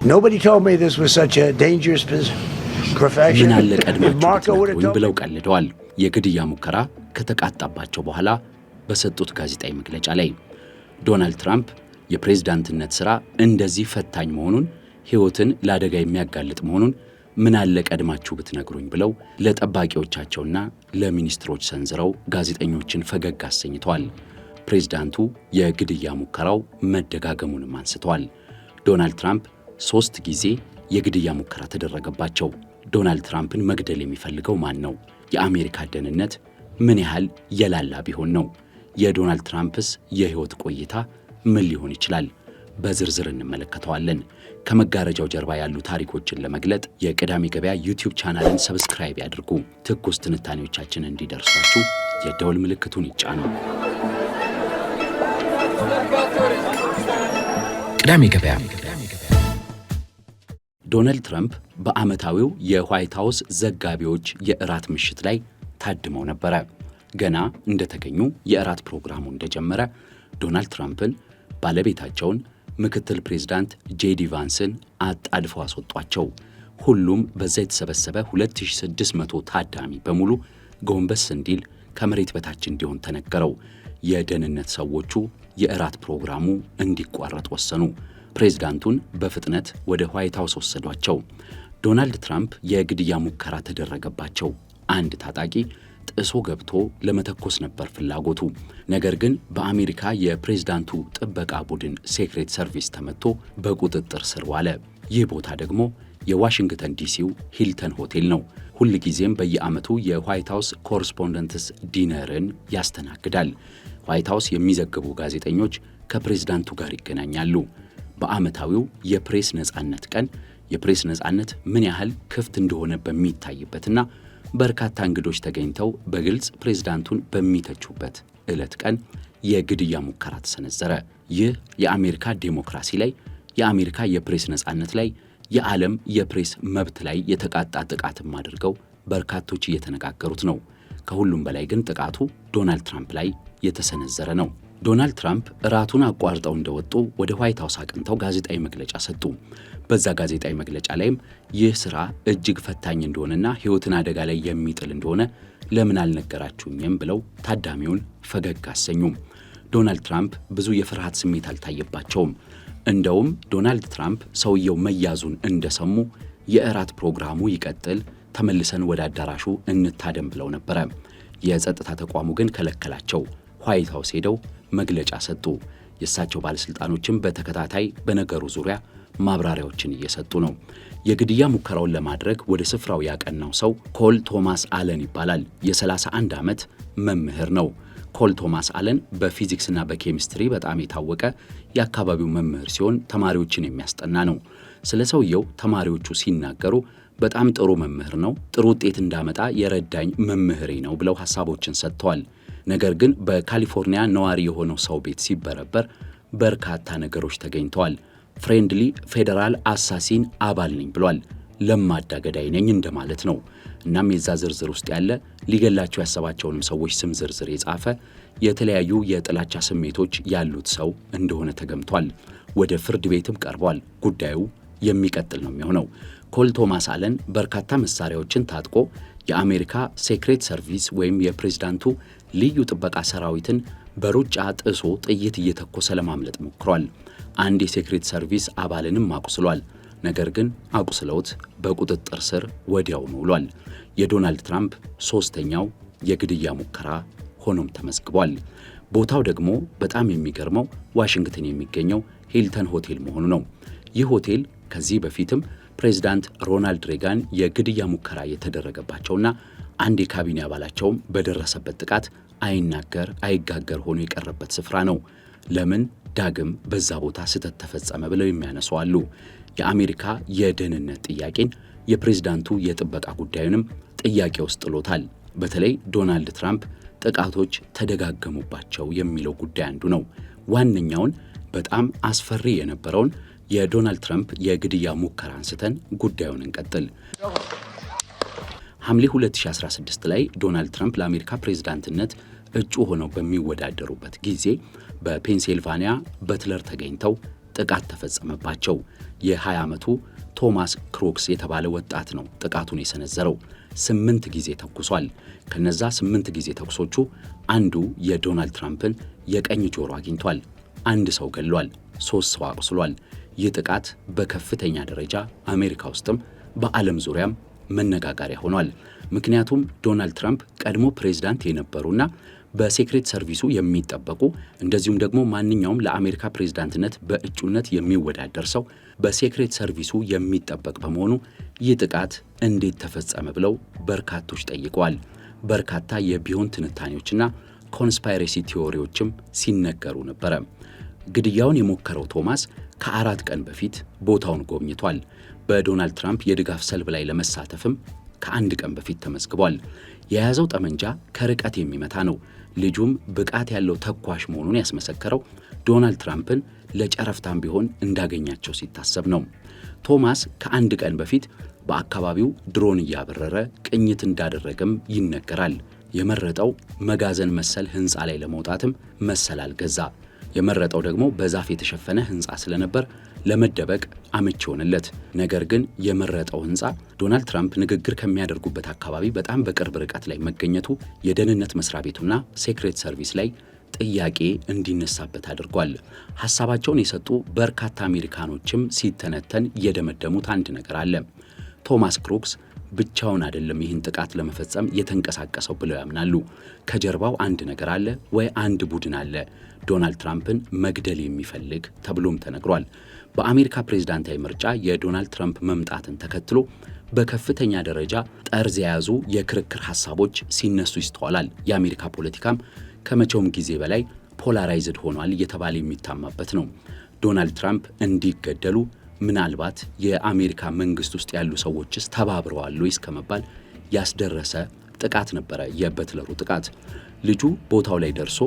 Nobody told me this was such a dangerous profession. ምን አለ ቀድማችሁ ብትነግሩኝ ብለው ቀልደዋል። የግድያ ሙከራ ከተቃጣባቸው በኋላ በሰጡት ጋዜጣዊ መግለጫ ላይ ዶናልድ ትራምፕ የፕሬዝዳንትነት ሥራ እንደዚህ ፈታኝ መሆኑን፣ ሕይወትን ለአደጋ የሚያጋልጥ መሆኑን ምን አለ ቀድማችሁ ብትነግሩኝ ብለው ለጠባቂዎቻቸውና ለሚኒስትሮች ሰንዝረው ጋዜጠኞችን ፈገግ አሰኝተዋል። ፕሬዝዳንቱ የግድያ ሙከራው መደጋገሙንም አንስተዋል። ዶናልድ ትራምፕ 3 ጊዜ የግድያ ሙከራ ተደረገባቸው። ዶናልድ ትራምፕን መግደል የሚፈልገው ማን ነው? የአሜሪካ ደህንነት ምን ያህል የላላ ቢሆን ነው? የዶናልድ ትራምፕስ የሕይወት ቆይታ ምን ሊሆን ይችላል? በዝርዝር እንመለከተዋለን። ከመጋረጃው ጀርባ ያሉ ታሪኮችን ለመግለጥ የቅዳሜ ገበያ ዩቲዩብ ቻናልን ሰብስክራይብ ያድርጉ። ትኩስ ትንታኔዎቻችን እንዲደርሷችሁ የደወል ምልክቱን ይጫኑ። ቅዳሜ ገበያ። ዶናልድ ትራምፕ በዓመታዊው የዋይት ሃውስ ዘጋቢዎች የእራት ምሽት ላይ ታድመው ነበረ። ገና እንደተገኙ የእራት ፕሮግራሙ እንደጀመረ ዶናልድ ትራምፕን፣ ባለቤታቸውን፣ ምክትል ፕሬዝዳንት ጄዲ ቫንስን አጣድፈው አስወጧቸው። ሁሉም በዛ የተሰበሰበ 2600 ታዳሚ በሙሉ ጎንበስ እንዲል ከመሬት በታች እንዲሆን ተነገረው። የደህንነት ሰዎቹ የእራት ፕሮግራሙ እንዲቋረጥ ወሰኑ። ፕሬዝዳንቱን በፍጥነት ወደ ዋይት ሃውስ ወሰዷቸው። ዶናልድ ትራምፕ የግድያ ሙከራ ተደረገባቸው። አንድ ታጣቂ ጥሶ ገብቶ ለመተኮስ ነበር ፍላጎቱ። ነገር ግን በአሜሪካ የፕሬዝዳንቱ ጥበቃ ቡድን ሴክሬት ሰርቪስ ተመቶ በቁጥጥር ስር ዋለ። ይህ ቦታ ደግሞ የዋሽንግተን ዲሲው ሂልተን ሆቴል ነው። ሁልጊዜም በየዓመቱ የዋይት ሃውስ ኮረስፖንደንትስ ዲነርን ያስተናግዳል። ዋይት ሃውስ የሚዘግቡ ጋዜጠኞች ከፕሬዝዳንቱ ጋር ይገናኛሉ። በዓመታዊው የፕሬስ ነጻነት ቀን የፕሬስ ነጻነት ምን ያህል ክፍት እንደሆነ በሚታይበትና በርካታ እንግዶች ተገኝተው በግልጽ ፕሬዝዳንቱን በሚተቹበት ዕለት ቀን የግድያ ሙከራ ተሰነዘረ። ይህ የአሜሪካ ዴሞክራሲ ላይ፣ የአሜሪካ የፕሬስ ነጻነት ላይ፣ የዓለም የፕሬስ መብት ላይ የተቃጣ ጥቃትም አድርገው በርካቶች እየተነጋገሩት ነው። ከሁሉም በላይ ግን ጥቃቱ ዶናልድ ትራምፕ ላይ የተሰነዘረ ነው። ዶናልድ ትራምፕ እራቱን አቋርጠው እንደወጡ ወደ ዋይት ሃውስ አቅንተው ጋዜጣዊ መግለጫ ሰጡ። በዛ ጋዜጣዊ መግለጫ ላይም ይህ ሥራ እጅግ ፈታኝ እንደሆነና ሕይወትን አደጋ ላይ የሚጥል እንደሆነ ለምን አልነገራችሁኝም ብለው ታዳሚውን ፈገግ አሰኙም። ዶናልድ ትራምፕ ብዙ የፍርሃት ስሜት አልታየባቸውም። እንደውም ዶናልድ ትራምፕ ሰውየው መያዙን እንደሰሙ የእራት ፕሮግራሙ ይቀጥል፣ ተመልሰን ወደ አዳራሹ እንታደም ብለው ነበረ። የጸጥታ ተቋሙ ግን ከለከላቸው። ዋይት ሃውስ ሄደው መግለጫ ሰጡ። የእሳቸው ባለሥልጣኖችም በተከታታይ በነገሩ ዙሪያ ማብራሪያዎችን እየሰጡ ነው። የግድያ ሙከራውን ለማድረግ ወደ ስፍራው ያቀናው ሰው ኮል ቶማስ አለን ይባላል። የ31 ዓመት መምህር ነው። ኮል ቶማስ አለን በፊዚክስና በኬሚስትሪ በጣም የታወቀ የአካባቢው መምህር ሲሆን ተማሪዎችን የሚያስጠና ነው። ስለ ሰውየው ተማሪዎቹ ሲናገሩ በጣም ጥሩ መምህር ነው፣ ጥሩ ውጤት እንዳመጣ የረዳኝ መምህሬ ነው ብለው ሐሳቦችን ሰጥተዋል። ነገር ግን በካሊፎርኒያ ነዋሪ የሆነው ሰው ቤት ሲበረበር በርካታ ነገሮች ተገኝተዋል። ፍሬንድሊ ፌዴራል አሳሲን አባል ነኝ ብሏል። ለማዳ ገዳይ ነኝ እንደማለት ነው። እናም የዛ ዝርዝር ውስጥ ያለ ሊገላቸው ያሰባቸውንም ሰዎች ስም ዝርዝር የጻፈ የተለያዩ የጥላቻ ስሜቶች ያሉት ሰው እንደሆነ ተገምቷል። ወደ ፍርድ ቤትም ቀርቧል። ጉዳዩ የሚቀጥል ነው የሚሆነው። ኮል ቶማስ አለን በርካታ መሳሪያዎችን ታጥቆ የአሜሪካ ሴክሬት ሰርቪስ ወይም የፕሬዝዳንቱ ልዩ ጥበቃ ሰራዊትን በሩጫ ጥሶ ጥይት እየተኮሰ ለማምለጥ ሞክሯል። አንድ የሴክሬት ሰርቪስ አባልንም አቁስሏል። ነገር ግን አቁስለውት በቁጥጥር ስር ወዲያውኑ ውሏል። የዶናልድ ትራምፕ 3ኛው የግድያ ሙከራ ሆኖም ተመዝግቧል። ቦታው ደግሞ በጣም የሚገርመው ዋሽንግተን የሚገኘው ሂልተን ሆቴል መሆኑ ነው። ይህ ሆቴል ከዚህ በፊትም ፕሬዝዳንት ሮናልድ ሬጋን የግድያ ሙከራ የተደረገባቸውና አንድ የካቢኔ አባላቸውም በደረሰበት ጥቃት አይናገር አይጋገር ሆኖ የቀረበት ስፍራ ነው። ለምን ዳግም በዛ ቦታ ስህተት ተፈጸመ ብለው የሚያነሱ አሉ። የአሜሪካ የደህንነት ጥያቄን፣ የፕሬዝዳንቱ የጥበቃ ጉዳዩንም ጥያቄ ውስጥ ጥሎታል። በተለይ ዶናልድ ትራምፕ ጥቃቶች ተደጋገሙባቸው የሚለው ጉዳይ አንዱ ነው። ዋነኛውን በጣም አስፈሪ የነበረውን የዶናልድ ትራምፕ የግድያ ሙከራ አንስተን ጉዳዩን እንቀጥል። ሐምሌ 2016 ላይ ዶናልድ ትራምፕ ለአሜሪካ ፕሬዝዳንትነት እጩ ሆነው በሚወዳደሩበት ጊዜ በፔንሲልቫኒያ በትለር ተገኝተው ጥቃት ተፈጸመባቸው። የ20 ዓመቱ ቶማስ ክሩክስ የተባለ ወጣት ነው ጥቃቱን የሰነዘረው። 8 ጊዜ ተኩሷል። ከነዛ 8 ጊዜ ተኩሶቹ አንዱ የዶናልድ ትራምፕን የቀኝ ጆሮ አግኝቷል። አንድ ሰው ገሏል፣ 3 ሰው አቁስሏል። ይህ ጥቃት በከፍተኛ ደረጃ አሜሪካ ውስጥም በዓለም ዙሪያም መነጋገሪያ ሆኗል። ምክንያቱም ዶናልድ ትራምፕ ቀድሞ ፕሬዝዳንት የነበሩና በሴክሬት ሰርቪሱ የሚጠበቁ እንደዚሁም ደግሞ ማንኛውም ለአሜሪካ ፕሬዝዳንትነት በእጩነት የሚወዳደር ሰው በሴክሬት ሰርቪሱ የሚጠበቅ በመሆኑ ይህ ጥቃት እንዴት ተፈጸመ ብለው በርካቶች ጠይቀዋል። በርካታ የቢሆን ትንታኔዎችና ኮንስፓይሬሲ ቲዎሪዎችም ሲነገሩ ነበረ። ግድያውን የሞከረው ቶማስ ከ4 ቀን በፊት ቦታውን ጎብኝቷል። በዶናልድ ትራምፕ የድጋፍ ሰልፍ ላይ ለመሳተፍም ከ1 ቀን በፊት ተመዝግቧል። የያዘው ጠመንጃ ከርቀት የሚመታ ነው። ልጁም ብቃት ያለው ተኳሽ መሆኑን ያስመሰከረው ዶናልድ ትራምፕን ለጨረፍታም ቢሆን እንዳገኛቸው ሲታሰብ ነው። ቶማስ ከ1 ቀን በፊት በአካባቢው ድሮን እያበረረ ቅኝት እንዳደረገም ይነገራል። የመረጠው መጋዘን መሰል ሕንፃ ላይ ለመውጣትም መሰላል ገዛ። የመረጠው ደግሞ በዛፍ የተሸፈነ ሕንፃ ስለነበር ለመደበቅ አመቺ ሆነለት። ነገር ግን የመረጠው ሕንፃ ዶናልድ ትራምፕ ንግግር ከሚያደርጉበት አካባቢ በጣም በቅርብ ርቀት ላይ መገኘቱ የደህንነት መስሪያ ቤቱና ሴክሬት ሰርቪስ ላይ ጥያቄ እንዲነሳበት አድርጓል። ሐሳባቸውን የሰጡ በርካታ አሜሪካኖችም ሲተነተን የደመደሙት አንድ ነገር አለ። ቶማስ ክሩክስ ብቻውን አይደለም ይህን ጥቃት ለመፈጸም የተንቀሳቀሰው ብለው ያምናሉ። ከጀርባው አንድ ነገር አለ ወይ አንድ ቡድን አለ ዶናልድ ትራምፕን መግደል የሚፈልግ ተብሎም ተነግሯል። በአሜሪካ ፕሬዝዳንታዊ ምርጫ የዶናልድ ትራምፕ መምጣትን ተከትሎ በከፍተኛ ደረጃ ጠርዝ የያዙ የክርክር ሐሳቦች ሲነሱ ይስተዋላል። የአሜሪካ ፖለቲካም ከመቼውም ጊዜ በላይ ፖላራይዝድ ሆኗል እየተባለ የሚታማበት ነው። ዶናልድ ትራምፕ እንዲገደሉ ምናልባት የአሜሪካ መንግስት ውስጥ ያሉ ሰዎችስ ተባብረዋል ወይስ ከመባል ያስደረሰ ጥቃት ነበረ የበትለሩ ጥቃት። ልጁ ቦታው ላይ ደርሶ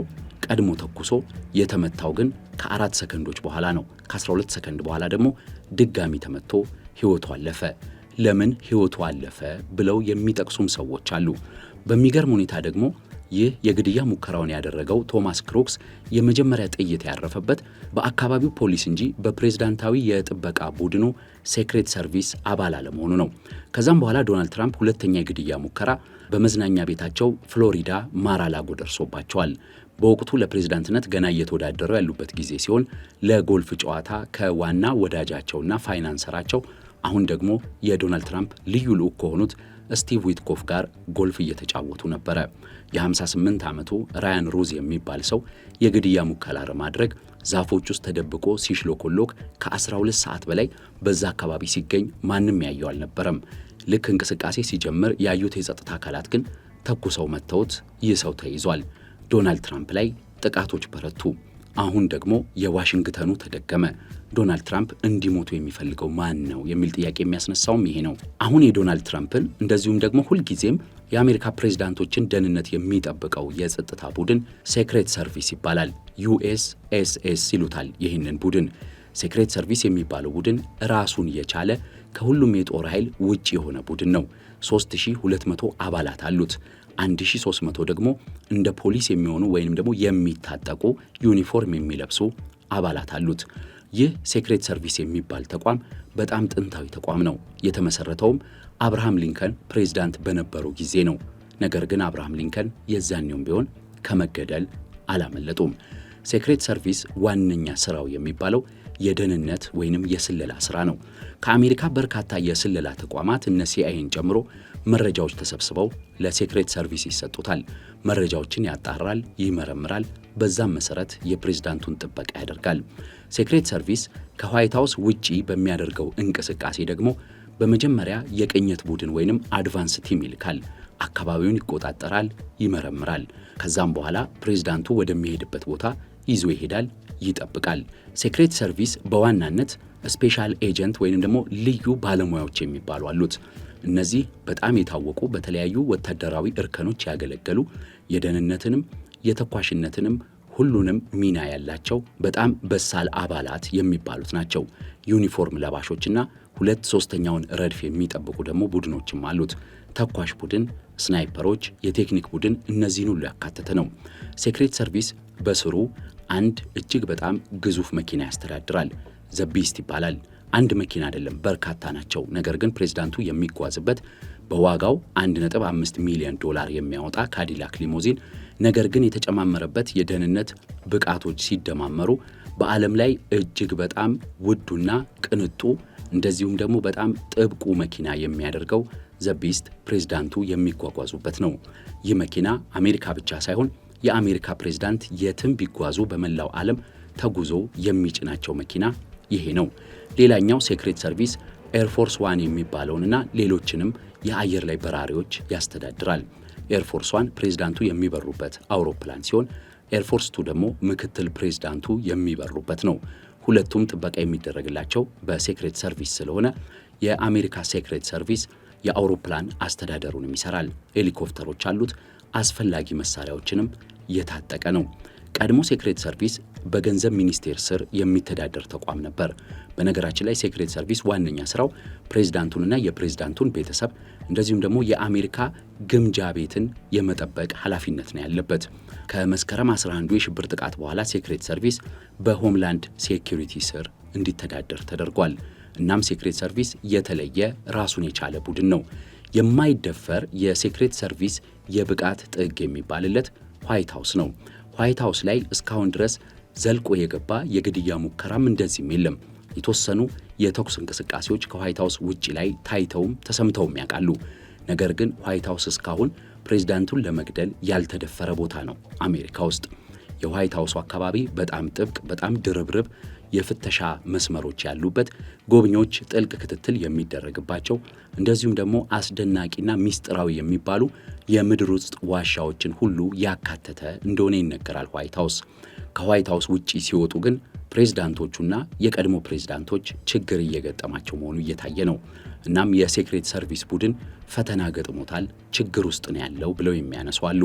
ቀድሞ ተኩሶ የተመታው ግን ከ4 ሰከንዶች በኋላ ነው። ከ12 ሰከንድ በኋላ ደግሞ ድጋሚ ተመቶ ሕይወቱ አለፈ። ለምን ሕይወቱ አለፈ ብለው የሚጠቅሱም ሰዎች አሉ። በሚገርም ሁኔታ ደግሞ ይህ የግድያ ሙከራውን ያደረገው ቶማስ ክሩክስ የመጀመሪያ ጥይት ያረፈበት በአካባቢው ፖሊስ እንጂ በፕሬዝዳንታዊ የጥበቃ ቡድኑ ሴክሬት ሰርቪስ አባል አለመሆኑ ነው። ከዛም በኋላ ዶናልድ ትራምፕ ሁለተኛ የግድያ ሙከራ በመዝናኛ ቤታቸው ፍሎሪዳ ማር-አላጎ ደርሶባቸዋል። በወቅቱ ለፕሬዝዳንትነት ገና እየተወዳደሩ ያሉበት ጊዜ ሲሆን ለጎልፍ ጨዋታ ከዋና ወዳጃቸውና ፋይናንሰራቸው አሁን ደግሞ የዶናልድ ትራምፕ ልዩ ልዑክ ከሆኑት ስቲቭ ዊትኮፍ ጋር ጎልፍ እየተጫወቱ ነበረ። የ58 ዓመቱ ራያን ሩዝ የሚባል ሰው የግድያ ሙከራ ለማድረግ ዛፎች ውስጥ ተደብቆ ሲሽሎኮሎክ ከ12 ሰዓት በላይ በዛ አካባቢ ሲገኝ ማንም ያየው አልነበረም። ልክ እንቅስቃሴ ሲጀምር ያዩት የጸጥታ አካላት ግን ተኩሰው መተውት ይህ ሰው ተይዟል። ዶናልድ ትራምፕ ላይ ጥቃቶች በረቱ። አሁን ደግሞ የዋሽንግተኑ ተደገመ። ዶናልድ ትራምፕ እንዲሞቱ የሚፈልገው ማን ነው የሚል ጥያቄ የሚያስነሳውም ይሄ ነው። አሁን የዶናልድ ትራምፕን እንደዚሁም ደግሞ ሁልጊዜም የአሜሪካ ፕሬዝዳንቶችን ደህንነት የሚጠብቀው የጸጥታ ቡድን ሴክሬት ሰርቪስ ይባላል። USSS ይሉታል ይህንን ቡድን። ሴክሬት ሰርቪስ የሚባለው ቡድን ራሱን የቻለ ከሁሉም የጦር ኃይል ውጭ የሆነ ቡድን ነው። 3200 አባላት አሉት። 1300 ደግሞ እንደ ፖሊስ የሚሆኑ ወይንም ደግሞ የሚታጠቁ ዩኒፎርም የሚለብሱ አባላት አሉት። ይህ ሴክሬት ሰርቪስ የሚባል ተቋም በጣም ጥንታዊ ተቋም ነው። የተመሰረተውም አብርሃም ሊንከን ፕሬዝዳንት በነበሩ ጊዜ ነው። ነገር ግን አብርሃም ሊንከን የዛኔውም ቢሆን ከመገደል አላመለጡም። ሴክሬት ሰርቪስ ዋነኛ ስራው የሚባለው የደህንነት ወይንም የስለላ ስራ ነው። ከአሜሪካ በርካታ የስለላ ተቋማት እነ ሲአይኤን ጨምሮ መረጃዎች ተሰብስበው ለሴክሬት ሰርቪስ ይሰጡታል። መረጃዎችን ያጣራል፣ ይመረምራል። በዛም መሰረት የፕሬዝዳንቱን ጥበቃ ያደርጋል። ሴክሬት ሰርቪስ ከዋይት ሃውስ ውጪ በሚያደርገው እንቅስቃሴ ደግሞ በመጀመሪያ የቅኝት ቡድን ወይንም አድቫንስ ቲም ይልካል። አካባቢውን ይቆጣጠራል፣ ይመረምራል። ከዛም በኋላ ፕሬዝዳንቱ ወደሚሄድበት ቦታ ይዞ ይሄዳል፣ ይጠብቃል። ሴክሬት ሰርቪስ በዋናነት ስፔሻል ኤጀንት ወይንም ደግሞ ልዩ ባለሙያዎች የሚባሉ አሉት። እነዚህ በጣም የታወቁ በተለያዩ ወታደራዊ እርከኖች ያገለገሉ የደህንነትንም የተኳሽነትንም ሁሉንም ሚና ያላቸው በጣም በሳል አባላት የሚባሉት ናቸው። ዩኒፎርም ለባሾችና 2/3ኛውን ረድፍ የሚጠብቁ ደግሞ ቡድኖችም አሉት። ተኳሽ ቡድን፣ ስናይፐሮች፣ የቴክኒክ ቡድን እነዚህን ሁሉ ያካተተ ነው። ሴክሬት ሰርቪስ በስሩ አንድ እጅግ በጣም ግዙፍ መኪና ያስተዳድራል። ዘቢስት ይባላል። አንድ መኪና አይደለም፣ በርካታ ናቸው። ነገር ግን ፕሬዝዳንቱ የሚጓዝበት በዋጋው 1.5 ሚሊዮን ዶላር የሚያወጣ ካዲላክ ሊሞዚን፣ ነገር ግን የተጨማመረበት የደህንነት ብቃቶች ሲደማመሩ በዓለም ላይ እጅግ በጣም ውዱና ቅንጡ እንደዚሁም ደግሞ በጣም ጥብቁ መኪና የሚያደርገው ዘቢስት ፕሬዝዳንቱ የሚጓጓዙበት ነው። ይህ መኪና አሜሪካ ብቻ ሳይሆን የአሜሪካ ፕሬዝዳንት የትም ቢጓዙ በመላው ዓለም ተጉዞ የሚጭናቸው መኪና ይሄ ነው። ሌላኛው ሴክሬት ሰርቪስ ኤርፎርስ ዋን የሚባለውንና ሌሎችንም የአየር ላይ በራሪዎች ያስተዳድራል። ኤርፎርስ ዋን ፕሬዝዳንቱ የሚበሩበት አውሮፕላን ሲሆን ኤርፎርስ ቱ ደግሞ ምክትል ፕሬዝዳንቱ የሚበሩበት ነው። ሁለቱም ጥበቃ የሚደረግላቸው በሴክሬት ሰርቪስ ስለሆነ የአሜሪካ ሴክሬት ሰርቪስ የአውሮፕላን አስተዳደሩንም ይሰራል። ሄሊኮፕተሮች አሉት። አስፈላጊ መሳሪያዎችንም የታጠቀ ነው። ቀድሞ ሴክሬት ሰርቪስ በገንዘብ ሚኒስቴር ስር የሚተዳደር ተቋም ነበር። በነገራችን ላይ ሴክሬት ሰርቪስ ዋነኛ ስራው ፕሬዝዳንቱንና የፕሬዝዳንቱን ቤተሰብ እንደዚሁም ደግሞ የአሜሪካ ግምጃ ቤትን የመጠበቅ ኃላፊነት ነው ያለበት። ከመስከረም 11 የሽብር ጥቃት በኋላ ሴክሬት ሰርቪስ በሆምላንድ ሴኩሪቲ ስር እንዲተዳደር ተደርጓል። እናም ሴክሬት ሰርቪስ የተለየ ራሱን የቻለ ቡድን ነው። የማይደፈር የሴክሬት ሰርቪስ የብቃት ጥግ የሚባልለት ዋይት ሃውስ ነው። ዋይት ሃውስ ላይ እስካሁን ድረስ ዘልቆ የገባ የግድያ ሙከራም እንደዚህም የለም። የተወሰኑ የተኩስ እንቅስቃሴዎች ከዋይት ሃውስ ውጪ ላይ ታይተውም ተሰምተውም ያውቃሉ። ነገር ግን ዋይት ሃውስ እስካሁን ፕሬዝዳንቱን ለመግደል ያልተደፈረ ቦታ ነው አሜሪካ ውስጥ። የዋይት ሃውሱ አካባቢ በጣም ጥብቅ፣ በጣም ድርብርብ የፍተሻ መስመሮች ያሉበት፣ ጎብኚዎች ጥልቅ ክትትል የሚደረግባቸው እንደዚሁም ደግሞ አስደናቂና ሚስጥራዊ የሚባሉ የምድር ውስጥ ዋሻዎችን ሁሉ ያካተተ እንደሆነ ይነገራል ዋይት ሃውስ። ከዋይት ሃውስ ውጪ ሲወጡ ግን ፕሬዝዳንቶቹና የቀድሞ ፕሬዝዳንቶች ችግር እየገጠማቸው መሆኑ እየታየ ነው። እናም የሴክሬት ሰርቪስ ቡድን ፈተና ገጥሞታል፣ ችግር ውስጥ ነው ያለው ብለው የሚያነሱ አሉ።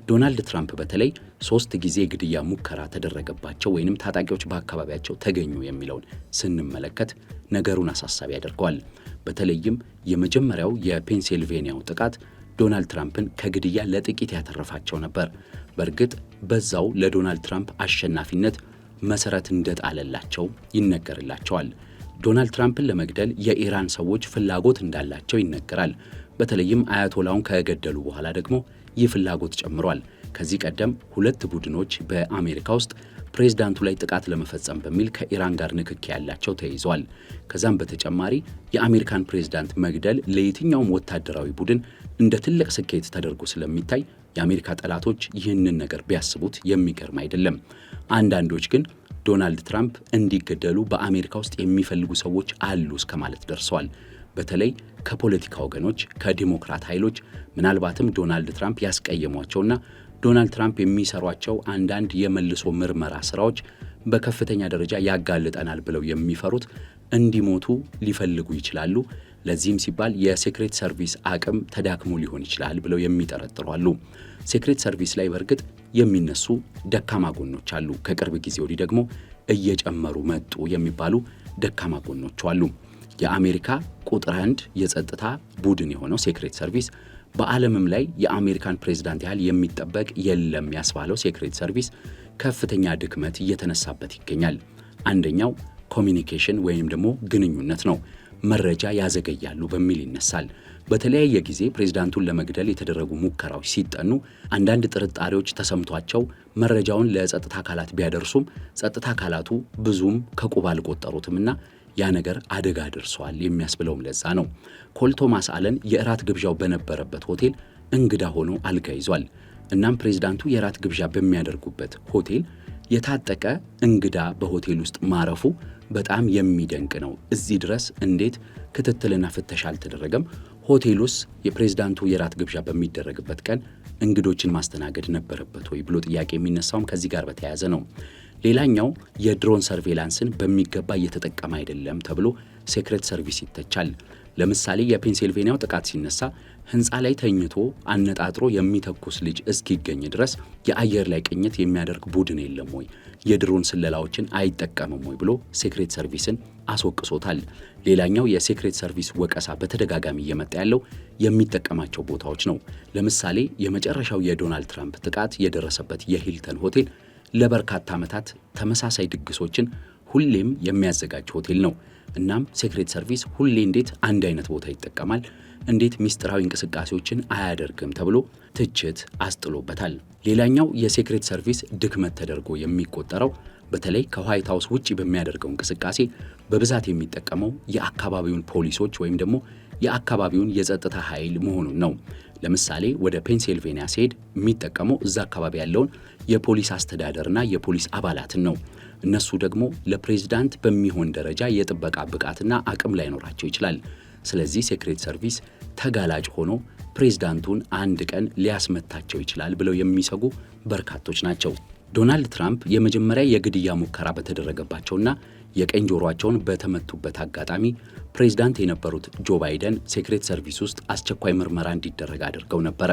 ዶናልድ ትራምፕ በተለይ 3 ጊዜ ግድያ ሙከራ ተደረገባቸው ወይንም ታጣቂዎች በአካባቢያቸው ተገኙ የሚለውን ስንመለከት ነገሩን አሳሳቢ ያደርገዋል። በተለይም የመጀመሪያው የፔንሲልቬኒያው ጥቃት ዶናልድ ትራምፕን ከግድያ ለጥቂት ያተረፋቸው ነበር። በእርግጥ በዛው ለዶናልድ ትራምፕ አሸናፊነት መሰረት እንደጣለላቸው ይነገርላቸዋል። ዶናልድ ትራምፕን ለመግደል የኢራን ሰዎች ፍላጎት እንዳላቸው ይነገራል። በተለይም አያቶላውን ከገደሉ በኋላ ደግሞ ይህ ፍላጎት ጨምሯል። ከዚህ ቀደም 2 ቡድኖች በአሜሪካ ውስጥ ፕሬዝዳንቱ ላይ ጥቃት ለመፈጸም በሚል ከኢራን ጋር ንክኪ ያላቸው ተይዘዋል። ከዛም በተጨማሪ የአሜሪካን ፕሬዝዳንት መግደል ለየትኛውም ወታደራዊ ቡድን እንደ ትልቅ ስኬት ተደርጎ ስለሚታይ የአሜሪካ ጠላቶች ይህንን ነገር ቢያስቡት የሚገርም አይደለም። አንዳንዶች ግን ዶናልድ ትራምፕ እንዲገደሉ በአሜሪካ ውስጥ የሚፈልጉ ሰዎች አሉ እስከ ማለት ደርሰዋል። በተለይ ከፖለቲካ ወገኖች፣ ከዲሞክራት ኃይሎች ምናልባትም ዶናልድ ትራምፕ ያስቀየሟቸውና ዶናልድ ትራምፕ የሚሰሯቸው አንዳንድ የመልሶ ምርመራ ስራዎች በከፍተኛ ደረጃ ያጋልጠናል ብለው የሚፈሩት እንዲሞቱ ሊፈልጉ ይችላሉ። ለዚህም ሲባል የሴክሬት ሰርቪስ አቅም ተዳክሞ ሊሆን ይችላል ብለው የሚጠረጥሩ አሉ። ሴክሬት ሰርቪስ ላይ በእርግጥ የሚነሱ ደካማ ጎኖች አሉ። ከቅርብ ጊዜ ወዲህ ደግሞ እየጨመሩ መጡ የሚባሉ ደካማ ጎኖች አሉ። የአሜሪካ ቁጥር 1 የጸጥታ ቡድን የሆነው ሴክሬት ሰርቪስ በዓለምም ላይ የአሜሪካን ፕሬዝዳንት ያህል የሚጠበቅ የለም ያስባለው ሴክሬት ሰርቪስ ከፍተኛ ድክመት እየተነሳበት ይገኛል። አንደኛው ኮሚኒኬሽን ወይም ደግሞ ግንኙነት ነው። መረጃ ያዘገያሉ በሚል ይነሳል። በተለያየ ጊዜ ፕሬዝዳንቱን ለመግደል የተደረጉ ሙከራዎች ሲጠኑ አንዳንድ ጥርጣሬዎች ተሰምቷቸው መረጃውን ለጸጥታ አካላት ቢያደርሱም ጸጥታ አካላቱ ብዙም ከቁብ አልቆጠሩትምና ያ ነገር አደጋ ደርሷል የሚያስብለውም ለዛ ነው። ኮል ቶማስ አለን የእራት ግብዣው በነበረበት ሆቴል እንግዳ ሆኖ አልጋ ይዟል። እናም ፕሬዝዳንቱ የእራት ግብዣ በሚያደርጉበት ሆቴል የታጠቀ እንግዳ በሆቴል ውስጥ ማረፉ በጣም የሚደንቅ ነው። እዚህ ድረስ እንዴት ክትትልና ፍተሻ አልተደረገም? ሆቴሉስ የፕሬዝዳንቱ የራት ግብዣ በሚደረግበት ቀን እንግዶችን ማስተናገድ ነበረበት ወይ ብሎ ጥያቄ የሚነሳውም ከዚህ ጋር በተያያዘ ነው። ሌላኛው የድሮን ሰርቬላንስን በሚገባ እየተጠቀመ አይደለም ተብሎ ሴክሬት ሰርቪስ ይተቻል። ለምሳሌ የፔንሲልቬኒያው ጥቃት ሲነሳ ህንፃ ላይ ተኝቶ አነጣጥሮ የሚተኩስ ልጅ እስኪገኝ ድረስ የአየር ላይ ቅኝት የሚያደርግ ቡድን የለም ወይ? የድሮን ስለላዎችን አይጠቀምም ወይ ብሎ ሴክሬት ሰርቪስን አስወቅሶታል። ሌላኛው የሴክሬት ሰርቪስ ወቀሳ በተደጋጋሚ እየመጣ ያለው የሚጠቀማቸው ቦታዎች ነው። ለምሳሌ የመጨረሻው የዶናልድ ትራምፕ ጥቃት የደረሰበት የሂልተን ሆቴል ለበርካታ ዓመታት ተመሳሳይ ድግሶችን ሁሌም የሚያዘጋጅ ሆቴል ነው። እናም ሴክሬት ሰርቪስ ሁሌ እንዴት አንድ አይነት ቦታ ይጠቀማል፣ እንዴት ሚስጥራዊ እንቅስቃሴዎችን አያደርግም ተብሎ ትችት አስጥሎበታል። ሌላኛው የሴክሬት ሰርቪስ ድክመት ተደርጎ የሚቆጠረው በተለይ ከዋይት ሃውስ ውጪ በሚያደርገው እንቅስቃሴ በብዛት የሚጠቀመው የአካባቢውን ፖሊሶች ወይም ደግሞ የአካባቢውን የጸጥታ ኃይል መሆኑን ነው። ለምሳሌ ወደ ፔንሲልቬኒያ ሲሄድ የሚጠቀመው እዛ አካባቢ ያለውን የፖሊስ አስተዳደርና የፖሊስ አባላትን ነው። እነሱ ደግሞ ለፕሬዝዳንት በሚሆን ደረጃ የጥበቃ ብቃትና አቅም ላይኖራቸው ይችላል። ስለዚህ ሴክሬት ሰርቪስ ተጋላጭ ሆኖ ፕሬዝዳንቱን አንድ ቀን ሊያስመታቸው ይችላል ብለው የሚሰጉ በርካቶች ናቸው። ዶናልድ ትራምፕ የመጀመሪያ የግድያ ሙከራ በተደረገባቸውና የቀኝ ጆሮአቸውን በተመቱበት አጋጣሚ ፕሬዝዳንት የነበሩት ጆ ባይደን ሴክሬት ሰርቪስ ውስጥ አስቸኳይ ምርመራ እንዲደረግ አድርገው ነበረ።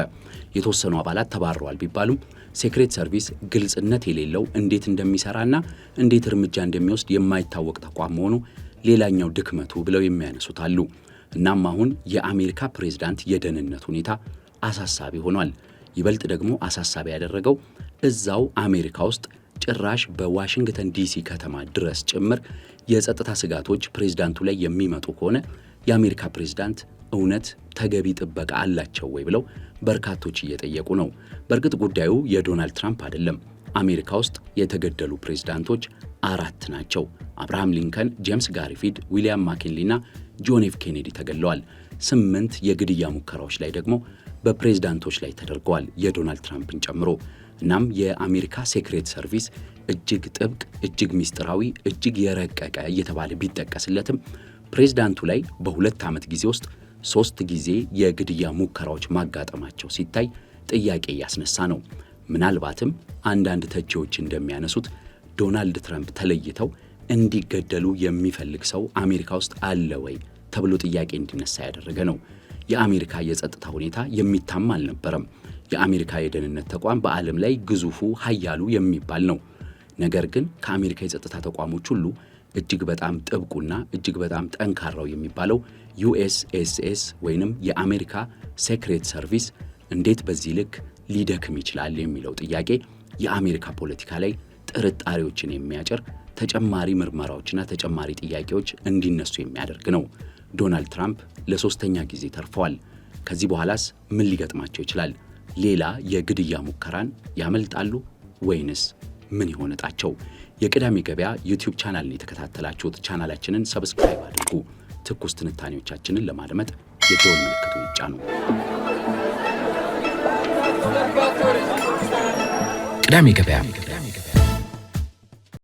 የተወሰኑ አባላት ተባረዋል ቢባሉም ሴክሬት ሰርቪስ ግልጽነት የሌለው እንዴት እንደሚሰራና እንዴት እርምጃ እንደሚወስድ የማይታወቅ ተቋም መሆኑ ሌላኛው ድክመቱ ብለው የሚያነሱት አሉ። እናም አሁን የአሜሪካ ፕሬዝዳንት የደህንነት ሁኔታ አሳሳቢ ሆኗል። ይበልጥ ደግሞ አሳሳቢ ያደረገው እዛው አሜሪካ ውስጥ ጭራሽ በዋሽንግተን ዲሲ ከተማ ድረስ ጭምር የጸጥታ ስጋቶች ፕሬዝዳንቱ ላይ የሚመጡ ከሆነ የአሜሪካ ፕሬዝዳንት እውነት ተገቢ ጥበቃ አላቸው ወይ ብለው በርካቶች እየጠየቁ ነው። በእርግጥ ጉዳዩ የዶናልድ ትራምፕ አይደለም። አሜሪካ ውስጥ የተገደሉ ፕሬዝዳንቶች 4 ናቸው። አብርሃም ሊንከን፣ ጄምስ ጋሪፊልድ፣ ዊሊያም ማኪንሊና ጆን ኤፍ ኬኔዲ ተገድለዋል። 8 የግድያ ሙከራዎች ላይ ደግሞ በፕሬዝዳንቶች ላይ ተደርገዋል፣ የዶናልድ ትራምፕን ጨምሮ። እናም የአሜሪካ ሴክሬት ሰርቪስ እጅግ ጥብቅ፣ እጅግ ሚስጥራዊ፣ እጅግ የረቀቀ እየተባለ ቢጠቀስለትም ፕሬዝዳንቱ ላይ በ2 ዓመት ጊዜ ውስጥ 3 ጊዜ የግድያ ሙከራዎች ማጋጠማቸው ሲታይ ጥያቄ እያስነሳ ነው። ምናልባትም አንዳንድ ተቺዎች እንደሚያነሱት ዶናልድ ትራምፕ ተለይተው እንዲገደሉ የሚፈልግ ሰው አሜሪካ ውስጥ አለ ወይ ተብሎ ጥያቄ እንዲነሳ ያደረገ ነው። የአሜሪካ የጸጥታ ሁኔታ የሚታማ አልነበረም። የአሜሪካ የደህንነት ተቋም በዓለም ላይ ግዙፉ ኃያሉ የሚባል ነው። ነገር ግን ከአሜሪካ የጸጥታ ተቋሞች ሁሉ እጅግ በጣም ጥብቁና እጅግ በጣም ጠንካራው የሚባለው ዩኤስኤስኤስ ወይንም የአሜሪካ ሴክሬት ሰርቪስ እንዴት በዚህ ልክ ሊደክም ይችላል የሚለው ጥያቄ የአሜሪካ ፖለቲካ ላይ ጥርጣሬዎችን የሚያጭር ተጨማሪ ምርመራዎችና ተጨማሪ ጥያቄዎች እንዲነሱ የሚያደርግ ነው። ዶናልድ ትራምፕ ለ3ኛ ጊዜ ተርፈዋል። ከዚህ በኋላስ ምን ሊገጥማቸው ይችላል? ሌላ የግድያ ሙከራን ያመልጣሉ ወይንስ ምን ይሆን ዕጣቸው? የቅዳሜ ገበያ ዩቲዩብ ቻናልን የተከታተላችሁት ቻናላችንን ሰብስክራይብ አድርጉ። ትኩስ ትንታኔዎቻችንን ለማድመጥ የደወል ምልክቱን ይጫኑ። ቅዳሜ ገበያ